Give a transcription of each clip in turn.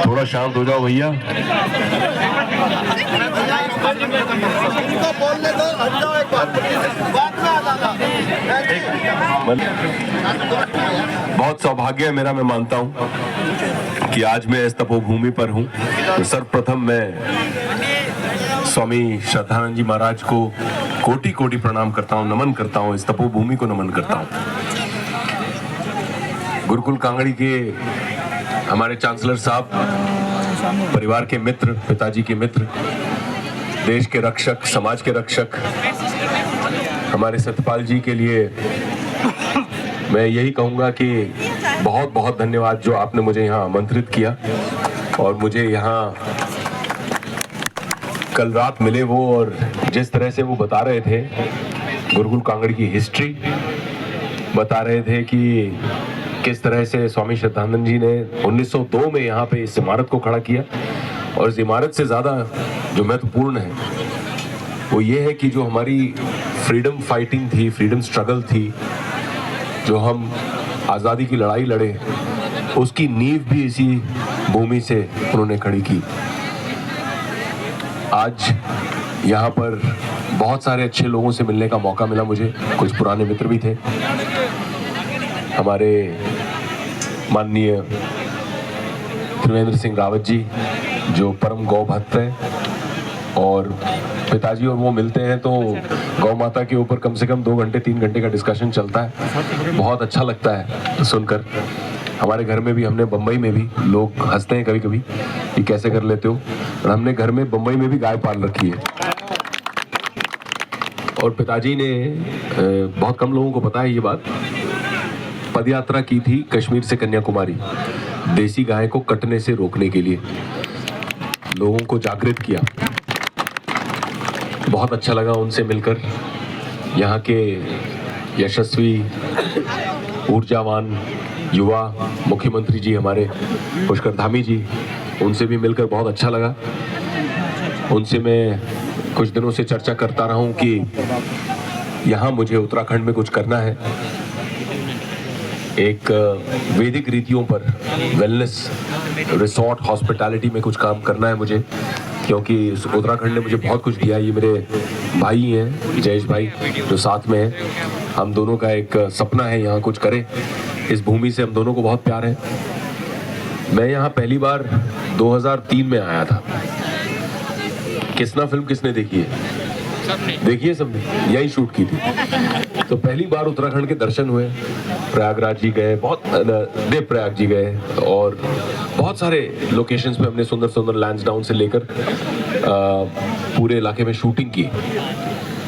थोड़ा शांत हो जाओ भैया। बहुत सौभाग्य है मेरा, मैं मानता हूं कि आज मैं इस तपोभूमि पर हूं। तो सर्वप्रथम मैं स्वामी श्रद्धानंद जी महाराज को कोटि कोटि प्रणाम करता हूं, नमन करता हूं, इस तपोभूमि को नमन करता हूं। गुरुकुल कांगड़ी के हमारे चांसलर साहब, परिवार के मित्र, पिताजी के मित्र, देश के रक्षक, समाज के रक्षक, हमारे सत्यपाल जी के लिए मैं यही कहूंगा कि बहुत बहुत धन्यवाद जो आपने मुझे यहाँ आमंत्रित किया और मुझे यहाँ कल रात मिले वो, और जिस तरह से वो बता रहे थे गुरुकुल कांगड़ी की हिस्ट्री, बता रहे थे कि किस तरह से स्वामी श्रद्धानंद जी ने 1902 में यहाँ पे इस इमारत को खड़ा किया। और इस इमारत से ज़्यादा जो महत्वपूर्ण है वो ये है कि जो हमारी फ्रीडम फाइटिंग थी, फ्रीडम स्ट्रगल थी, जो हम आज़ादी की लड़ाई लड़े, उसकी नींव भी इसी भूमि से उन्होंने खड़ी की। आज यहाँ पर बहुत सारे अच्छे लोगों से मिलने का मौका मिला मुझे, कुछ पुराने मित्र भी थे। हमारे माननीय त्रिवेंद्र सिंह रावत जी जो परम गौ भक्त हैं, और पिताजी और वो मिलते हैं तो गौ माता के ऊपर कम से कम 2 घंटे 3 घंटे का डिस्कशन चलता है। बहुत अच्छा लगता है सुनकर। हमारे घर में भी, हमने बम्बई में भी, लोग हंसते हैं कभी कभी कि कैसे कर लेते हो, और हमने घर में बम्बई में भी गाय पाल रखी है। और पिताजी ने, बहुत कम लोगों को पता है ये बात, पदयात्रा की थी कश्मीर से कन्याकुमारी, देसी गाय को कटने से रोकने के लिए, लोगों को जागृत किया। बहुत अच्छा लगा उनसे मिलकर। यहाँ के यशस्वी, ऊर्जावान युवा मुख्यमंत्री जी हमारे पुष्कर धामी जी, उनसे भी मिलकर बहुत अच्छा लगा। उनसे मैं कुछ दिनों से चर्चा करता रहा हूँ कि यहाँ मुझे उत्तराखंड में कुछ करना है, एक वैदिक रीतियों पर वेलनेस रिसोर्ट हॉस्पिटैलिटी में कुछ काम करना है मुझे, क्योंकि उत्तराखंड ने मुझे बहुत कुछ दिया। ये मेरे भाई हैं, जयेश भाई जो साथ में हैं, हम दोनों का एक सपना है यहाँ कुछ करें। इस भूमि से हम दोनों को बहुत प्यार है। मैं यहाँ पहली बार 2003 में आया था। किसना फिल्म किसने देखी है? देखिए सबने, यही शूट की थी। तो पहली बार उत्तराखंड के दर्शन हुए। प्रयागराज जी गए, बहुत देवप्रयाग जी गए, और बहुत सारे लोकेशंस पे हमने सुंदर सुंदर लैंसडाउन से लेकर पूरे इलाके में शूटिंग की।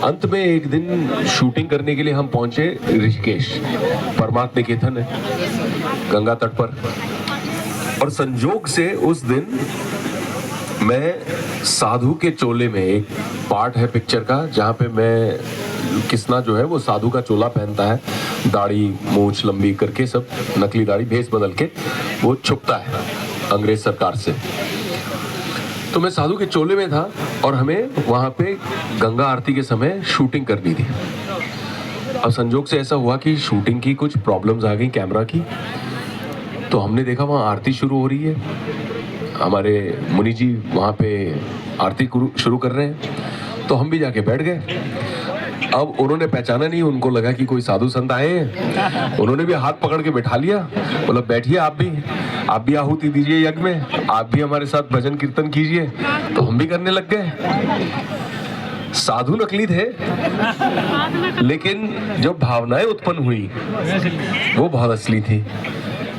अंत में एक दिन शूटिंग करने के लिए हम पहुंचे ऋषिकेश, परमार्थ निकेतन है गंगा तट पर। और संजोग से उस दिन मैं साधु के चोले में, एक पार्ट है पिक्चर का जहाँ पे मैं, किसना जो है वो साधु का चोला पहनता है, दाढ़ी मूंछ लंबी करके, सब नकली दाढ़ी भेस बदल के वो छुपता है अंग्रेज सरकार से। तो मैं साधु के चोले में था और हमें वहाँ पे गंगा आरती के समय शूटिंग करनी थी। अब संजोग से ऐसा हुआ कि शूटिंग की कुछ प्रॉब्लम्स आ गई कैमरा की। तो हमने देखा वहाँ आरती शुरू हो रही है, हमारे मुनि जी वहाँ पे आरती शुरू कर रहे हैं, तो हम भी जाके बैठ गए। अब उन्होंने पहचाना नहीं, उनको लगा कि कोई साधु संत आए हैं, उन्होंने भी हाथ पकड़ के बैठा लिया, बोला बैठिए आप भी आहुति दीजिए यज्ञ में, आप भी हमारे साथ भजन कीर्तन कीजिए। तो हम भी करने लग गए। साधु नकली थे, लेकिन जो भावनाएं उत्पन्न हुई वो बहुत असली थी।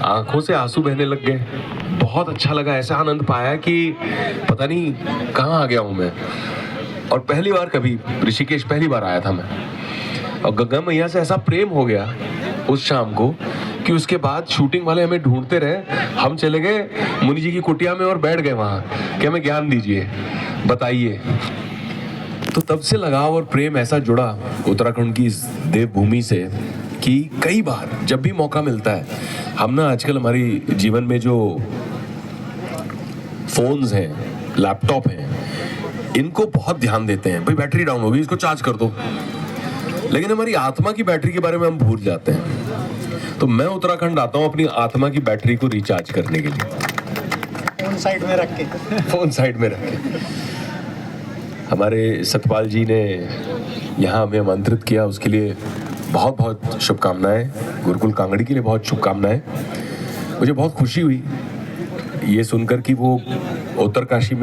आंखों से आंसू बहने लग गए। बहुत अच्छा लगा, ऐसा आनंद पाया कि पता नहीं कहाँ आ गया हूँ मैं। और पहली बार कभी ऋषिकेश पहली बार आया था मैं, और गंगा मैया से ऐसा प्रेम हो गया उस शाम को कि उसके बाद शूटिंग वाले हमें ढूंढते रहे। हम चले गए मुनि जी की कुटिया में और बैठ गए वहाँ कि हमें ज्ञान दीजिए, बताइए। तो तब से लगाव और प्रेम ऐसा जुड़ा उत्तराखंड की इस देवभूमि से कि कई बार जब भी मौका मिलता है, हम ना आजकल हमारी जीवन में जो फोन्स हैं, लैपटॉप हैं, इनको बहुत ध्यान देते हैं, भाई बैटरी डाउन हो गई इसको चार्ज कर दो, लेकिन हमारी आत्मा की बैटरी के बारे में हम भूल जाते हैं। तो मैं उत्तराखंड आता हूँ अपनी आत्मा की बैटरी को रिचार्ज करने के लिए। साइड में रख के। फोन साइड में रख के। हमारे सतपाल जी ने यहाँ हमें आमंत्रित किया, उसके लिए बहुत बहुत शुभकामनाएं। गुरुकुल कांगड़ी के लिए बहुत शुभकामनाएं। मुझे बहुत खुशी हुई ये सुनकर कि वो उत्तरकाशी में